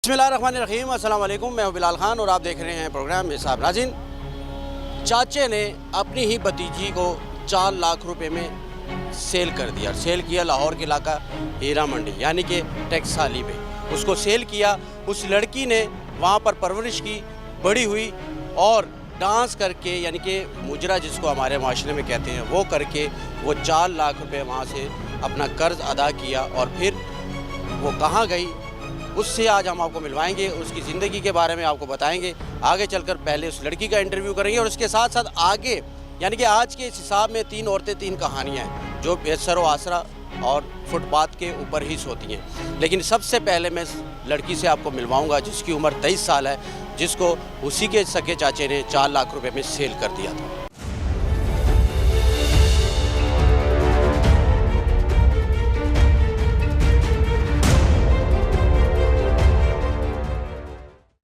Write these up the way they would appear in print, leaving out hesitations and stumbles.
बिस्मिल्लाहिर्रहमानिर्रहीम, अस्सलाम वालेकुम। मैं हूं बिलाल खान और आप देख रहे हैं प्रोग्राम हिसाब। नाज़रीन, चाचे ने अपनी ही भतीजी को 4 लाख रुपए में सेल कर दिया। सेल किया लाहौर के इलाका हीरा मंडी यानी कि टैक्साली पे उसको सेल किया। उस लड़की ने वहाँ पर परवरिश की, बड़ी हुई और डांस करके यानी कि मुजरा जिसको हमारे माशरे में कहते हैं वो करके वो 4 लाख रुपए वहाँ से अपना कर्ज अदा किया। और फिर वो कहाँ गई उससे आज हम आपको मिलवाएंगे, उसकी ज़िंदगी के बारे में आपको बताएंगे। आगे चलकर पहले उस लड़की का इंटरव्यू करेंगे और उसके साथ साथ आगे यानी कि आज के इस हिसाब में 3 औरतें 3 कहानियाँ हैं जो बेसर व आसरा और फुटपाथ के ऊपर ही सोती हैं। लेकिन सबसे पहले मैं लड़की से आपको मिलवाऊंगा जिसकी उम्र 23 साल है, जिसको उसी के सके चाचे ने 4 लाख रुपए में सेल कर दिया था।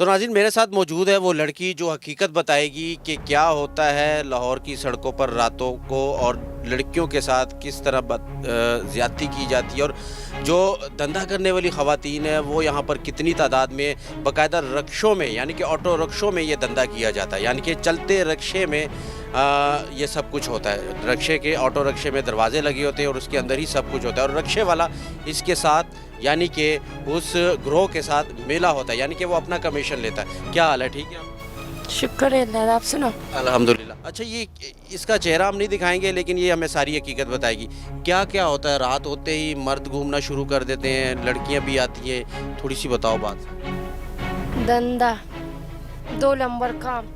तो नाज़रीन, मेरे साथ मौजूद है वो लड़की जो हकीकत बताएगी कि क्या होता है लाहौर की सड़कों पर रातों को और लड़कियों के साथ किस तरह ज़्यादती की जाती है, और जो धंधा करने वाली ख़वातीन है वो यहाँ पर कितनी तादाद में बाकायदा रक्शों में यानी कि ऑटो रक्शों में ये धंधा किया जाता है। यानी कि चलते रक्शे में ये सब कुछ होता है। रक्शे के ऑटो रक्शे में दरवाजे लगे होते हैं और उसके अंदर ही सब कुछ होता है। और रक्शे वाला इसके साथ यानी कि उस ग्रोह के साथ मिला होता है, यानी कि वो अपना कमीशन लेता है। क्या हाल है? ठीक है, शुक्र है अल्लाह, आप सुनो। अल्हम्दुलिल्लाह। अच्छा, ये इसका चेहरा हम नहीं दिखाएंगे लेकिन ये हमें सारी हकीकत बताएगी। क्या क्या होता है? रात होते ही मर्द घूमना शुरू कर देते हैं, लड़कियां भी आती हैं, थोड़ी सी बताओ बात। धंधा 2 नंबर काम।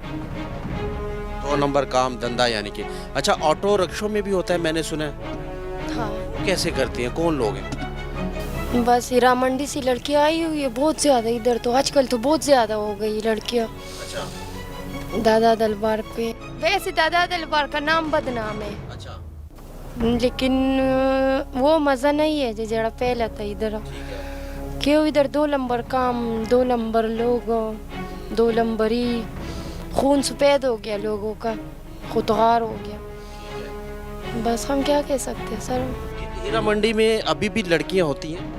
2 नंबर काम धंधा यानी कि। अच्छा, ऑटो रिक्शों में भी होता है मैंने सुना है। हाँ, कैसे करती हैं? कौन लोग हैं? बस हीरा मंडी से लड़कियाँ आई हुई है बहुत ज़्यादा। इधर तो आजकल तो बहुत ज़्यादा हो गई लड़कियाँ। अच्छा। दादा दलबार पे वैसे दादा दलबार का नाम बदनाम है। अच्छा, लेकिन वो मज़ा नहीं है जरा पहले था इधर। क्यों इधर 2 नंबर काम, 2 नंबर लोग, 2 नंबरी, खून सफ़ेद हो गया लोगों का, खुदगार हो गया। बस हम क्या कह सकते हैं सर। हीरा मंडी में अभी भी लड़कियां होती हैं?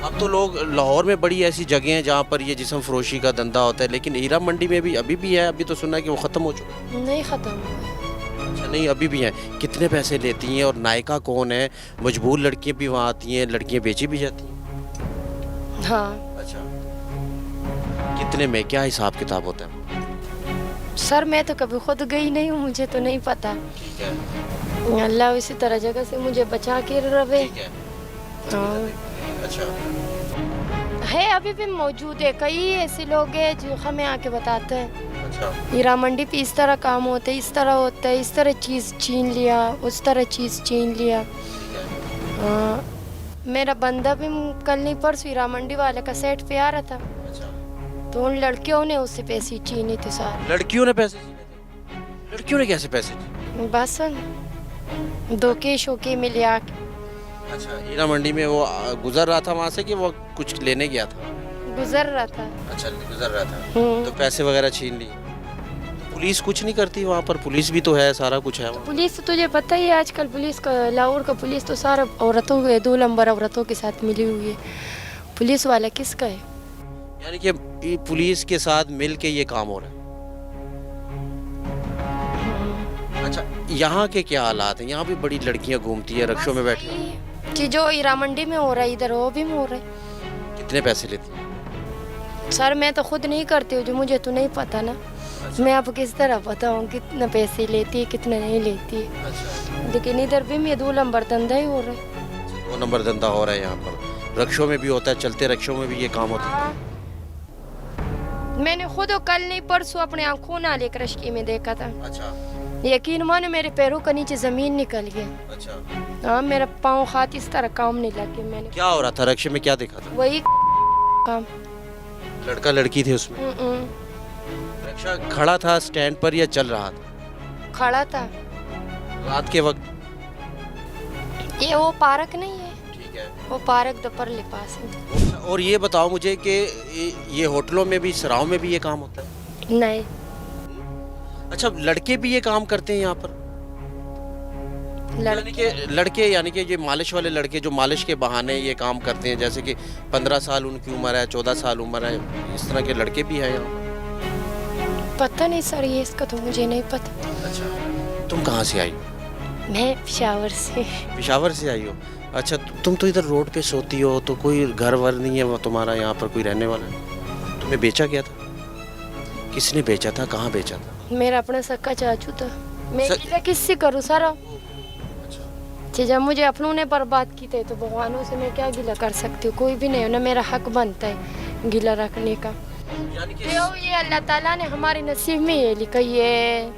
अब तो लोग लाहौर में बड़ी ऐसी जगह हैं जहाँ पर ये जिस्म फरोशी का धंधा होता है, लेकिन हीरा मंडी में भी अभी भी है? अभी तो सुना है कि वो ख़त्म हो चुका है। नहीं ख़त्म हुआ। अच्छा, नहीं अभी भी हैं। कितने पैसे लेती हैं और नायका कौन है? मजबूर लड़कियां भी वहाँ आती हैं, लड़कियां बेची भी जाती हैं? हाँ अच्छा, कितने में क्या हिसाब किताब होता है? सर, मैं तो कभी खुद गई नहीं हूँ, मुझे तो नहीं पता। ठीक है, अल्लाह इसी तरह जगह से मुझे बचा के रहे। ठीक है। हाँ। अच्छा, है अभी भी मौजूद है, कई ऐसे लोग हैं जो हमें आके बताते हैं अच्छा, हीरा मंडी पे इस तरह काम होता है, इस तरह होता है, इस तरह चीज़ छीन लिया, उस तरह चीज़ छीन लिया। हाँ, मेरा बंदा भी कल नहीं परसों हीरा मंडी वाले का सेट पे आ रहा था, अच्छा। तो उन लड़कियों ने उससे पैसे छीने थे सारे। लड़कियों ने पैसे छीने थे? लड़कियों ने कैसे पैसे छीने? बस 2 के शोके में लिया के। अच्छा, हीरा मंडी में वो गुजर रहा था वहाँ से कि वो कुछ लेने गया था? गुजर रहा था। अच्छा, गुजर रहा था तो पैसे वगैरह छीन लिए। तो पुलिस कुछ नहीं करती वहाँ पर? पुलिस भी तो है, सारा कुछ है वहाँ। पुलिस तो तुझे पता ही है आजकल पुलिस का, लाहौर का पुलिस तो सारा औरतों के 2 नंबर औरतों के साथ मिली हुई है। पुलिस वाला किसका है? यानी कि पुलिस के साथ मिल के ये काम हो रहा है। अच्छा, यहाँ के क्या हालात हैं? यहाँ भी बड़ी लड़कियाँ घूमती है रक्षों में बैठी कि जो हीरा मंडी में हो रहा है इधर वो भी में हो रहा है। कितने पैसे लेती है? सर, मैं तो खुद नहीं करती हूँ, जो मुझे तो नहीं पता ना। मैं आपको किस तरह बताऊँ कितना पैसे लेती है कितना नहीं लेती है। अच्छा, लेकिन इधर भी मैं 2 नंबर धंधा ही हो रहा है। 2 नंबर धंधा हो रहा है यहाँ पर। रक्षों में भी होता है, चलते रक्षों में भी ये काम होता है। हाँ। मैंने खुद कल नहीं परसों अपने आंखों ना लेकर रश्की में देखा था। अच्छा, यकीन मानो मेरे पैरों का नीचे जमीन निकल गया। अच्छा। हाँ, मेरा पाँव हाथ इस तरह काम नहीं लगे। मैंने क्या हो रहा था रक्षे में? क्या देखा था? वही काम। लड़का लड़की थे उसमें? रक्षा खड़ा था स्टैंड पर या चल रहा था? खड़ा था। रात के वक्त? ये वो पार्क नहीं है, ठीक है। वो पार्क दोपहर ले पास है। और ये बताओ मुझे कि ये होटलों में भी, सराहों में भी ये काम होता है? नहीं, अच्छा, लड़के भी ये काम करते हैं यहाँ पर? यानी कि लड़के, यानी कि ये मालिश वाले लड़के जो मालिश के बहाने ये काम करते हैं, जैसे कि 15 साल उनकी उम्र है, 14 साल उम्र है, इस तरह के लड़के भी हैं यहाँ? पता नहीं सर, ये इसका तो मुझे नहीं पता। अच्छा, तुम कहाँ से आई? मैं पेशावर से। पेशावर से आई हो? अच्छा, तुम तो इधर रोड पे सोती हो, तो कोई घर वर नहीं है वो तुम्हारा यहाँ पर, कोई रहने वाला है? तुम्हें बेचा गया था? किसने बेचा था, कहाँ बेचा था? मेरा अपना सक्का चाचू था। मैं सर- गिला किससे करूँ सर? जब मुझे अपनों ने बर्बाद की थे तो भगवानों से मैं क्या गिला कर सकती हूँ? कोई भी नहीं, ना मेरा हक बनता है गिला रखने का। यानी कि ये अल्लाह ताला ने हमारे नसीब में ये लिखा, ये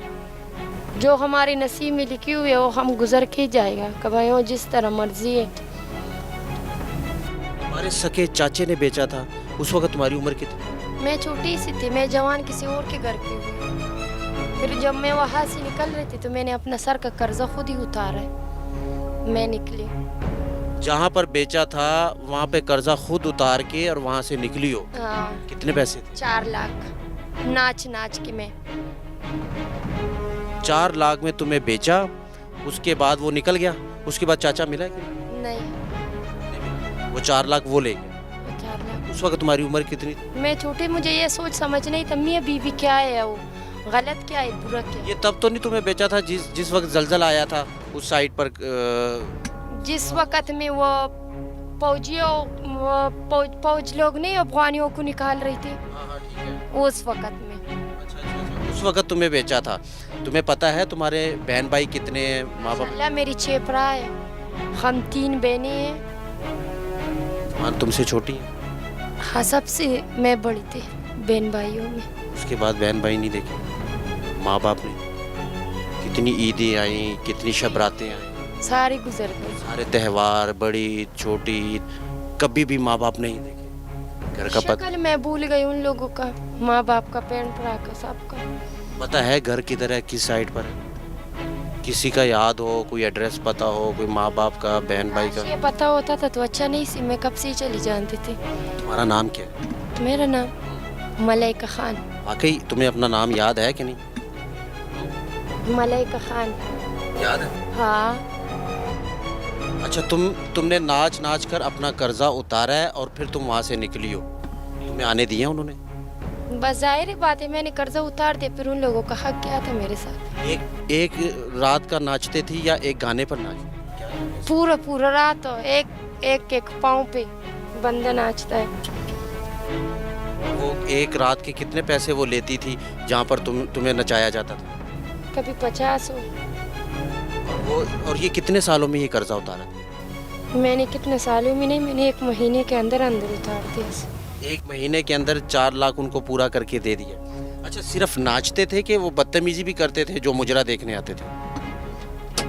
जो हमारे नसीब में लिखी हुई है वो हम गुजर के ही जाएगा, कभी हो जिस तरह मर्जी है। हमारे सके चाचे ने बेचा था, उस वक्त तुम्हारी उम्र कितनी? मैं छोटी सी थी, मैं जवान किसी और के घर की हुई। फिर जब मैं वहाँ से निकल रही थी तो मैंने अपना सर का कर्जा खुद ही उतारा है, मैं निकली। जहाँ पर बेचा था वहाँ पे कर्जा खुद उतार के और वहाँ से निकली हो? हाँ, कितने पैसे थे? 4 लाख नाच नाच के मैं। 4 लाख में तुम्हें बेचा, उसके बाद वो निकल गया, उसके बाद चाचा मिला कि नहीं, वो 4 लाख वो ले गया? 4 लाख। उस वक्त तुम्हारी उम्र कितनी थी? मैं छोटी, मुझे ये सोच समझ नहीं था मियाँ बीवी क्या है, वो गलत क्या है, बुरा क्या है। ये तब तो नहीं तुम्हें बेचा था जिस वक्त जलजल आया था उस साइड पर? जिस वक्त में वो फौजियों फौज लोग नहीं अफगानियों को निकाल रही थी, उस वक्त में। उस वक्त तुम्हें बेचा था। तुम्हें पता है तुम्हारे बहन भाई कितने हैं, माँ बाप? अल्लाह, मेरी 6 भरा है, हम 3 बहनें हैं। हाँ, तुमसे छोटी है? हाँ, सबसे मैं बड़ी थी बहन भाइयों में। उसके बाद बहन भाई नहीं देखे, माँ बाप ने? कितनी ईदें आई, कितनी शब रातें आई, सारी गुजर गई। सारे त्यौहार, बड़ी छोटी ईद, कभी भी माँ बाप नहीं देखे? घर का शक्ल मैं भूल गई उन लोगों का, माँ बाप का, बहन भरा का, सबका। पता है घर किधर है, किस साइड पर है? किसी का याद हो, कोई एड्रेस पता हो, कोई माँ बाप का, बहन भाई का? ये पता होता था तो अच्छा नहीं सी, मैं कब से ही चली जानती थी। तुम्हारा नाम क्या है? मेरा नाम मलाइका खान। वाकई तुम्हें अपना नाम याद है कि नहीं? मलाइका खान याद है। हाँ। अच्छा, तुमने नाच नाच कर अपना कर्जा उतारा है और फिर तुम वहाँ से निकली हो, तुम्हें आने दिए उन्होंने? बस जाहिर बात है, मैंने कर्जा उतार दिया, फिर उन लोगों का हक क्या था मेरे साथ? एक रात का नाचते थी या एक गाने पर नाच? पूरा रात हो, एक पाँव पे बंदा नाचता है। वो एक रात के कितने पैसे वो लेती थी जहाँ पर तुम्हें नचाया जाता था? कभी 50 हो। और ये कितने सालों में ये कर्जा उतारा था? मैंने कितने सालों में नहीं, मैंने 1 महीने के अंदर उतार दिया। 1 महीने के अंदर 4 लाख उनको पूरा करके दे दिया। अच्छा, सिर्फ नाचते थे कि वो बदतमीजी भी करते थे जो मुजरा देखने आते थे?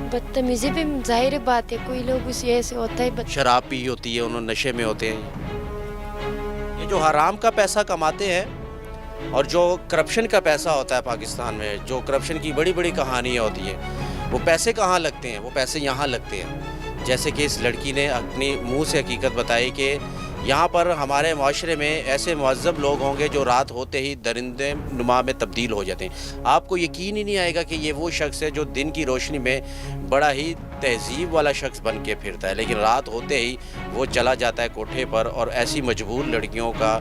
बदतमीजी भी जाहिर बात है, कोई लोग उसे ऐसे होता है। शराब पी होती है, उन्होंने नशे में होते हैं। ये जो हराम का पैसा कमाते हैं और जो करप्शन का पैसा होता है पाकिस्तान में, जो करप्शन की बड़ी बड़ी कहानियाँ होती हैं, वो पैसे कहाँ लगते हैं? वो पैसे यहाँ लगते हैं। जैसे कि इस लड़की ने अपनी मुंह से हकीकत बताई कि यहाँ पर हमारे माशरे में ऐसे मुअज़्ज़ब लोग होंगे जो रात होते ही दरिंदे नुमा में तब्दील हो जाते हैं। आपको यकीन ही नहीं आएगा कि ये वो शख्स है जो दिन की रोशनी में बड़ा ही तहज़ीब वाला शख्स बन के फिरता है, लेकिन रात होते ही वो चला जाता है कोठे पर और ऐसी मजबूर लड़कियों का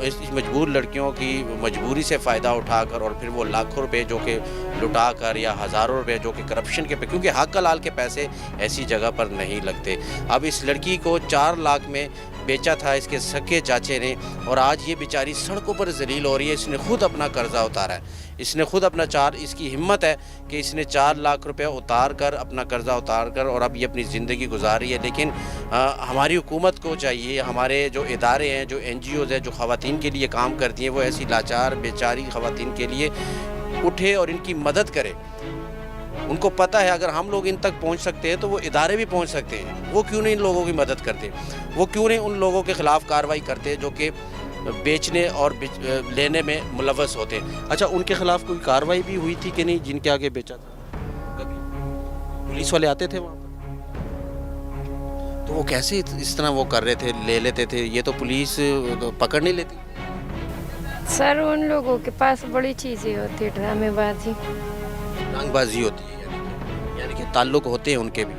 इस मजबूर लड़कियों की मजबूरी से फ़ायदा उठाकर और फिर वो लाखों रुपए जो कि लुटा कर या हज़ारों रुपए जो कि करप्शन के, क्योंकि हक हलाल के पैसे ऐसी जगह पर नहीं लगते। अब इस लड़की को 4 लाख में बेचा था इसके सके चाचे ने और आज ये बेचारी सड़कों पर जलील हो रही है। इसने खुद अपना कर्जा उतारा है, इसने खुद अपना इसकी हिम्मत है कि इसने 4 लाख रुपए उतार कर, अपना कर्जा उतार कर और अब ये अपनी ज़िंदगी गुजार रही है। लेकिन हमारी हुकूमत को चाहिए, हमारे जो इदारे हैं, जो NGOs हैं, जो ख़वातीन के लिए काम करती हैं, वो ऐसी लाचार बेचारी ख़वातीन के लिए उठे और इनकी मदद करे। उनको पता है अगर हम लोग इन तक पहुंच सकते हैं तो वो इदारे भी पहुंच सकते हैं। वो क्यों नहीं इन लोगों की मदद करते? वो क्यों नहीं उन लोगों के ख़िलाफ़ कार्रवाई करते जो कि बेचने और लेने में मुलव्वस होते हैं? अच्छा, उनके ख़िलाफ़ कोई कार्रवाई भी हुई थी कि नहीं जिनके आगे बेचा था? कभी पुलिस वाले आते थे वहाँ पर? तो वो कैसे इस तरह वो कर रहे थे, ले लेते थे? ये तो पुलिस तो पकड़ नहीं लेती। सर, उन लोगों के पास बड़ी चीज़ें होती है, ड्रामेबाजी, रंगबाजी होती है। देखिए ताल्लुक होते हैं उनके भी।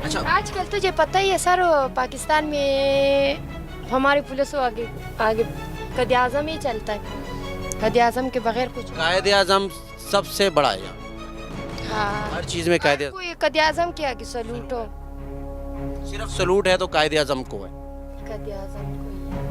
अच्छा, आजकल तुझे पता ही है सर, पाकिस्तान में हमारी पुलिस आगे आगे कद आज़म ही चलता है, कद आज़म के बगैर कुछ। कायद आज़म सबसे बड़ा है यहाँ, हाँ, हर चीज़ में कायद कोई कद आज़म के आगे सलूट हो, सिर्फ सलूट है तो कायद आज़म को है। कद आज़म को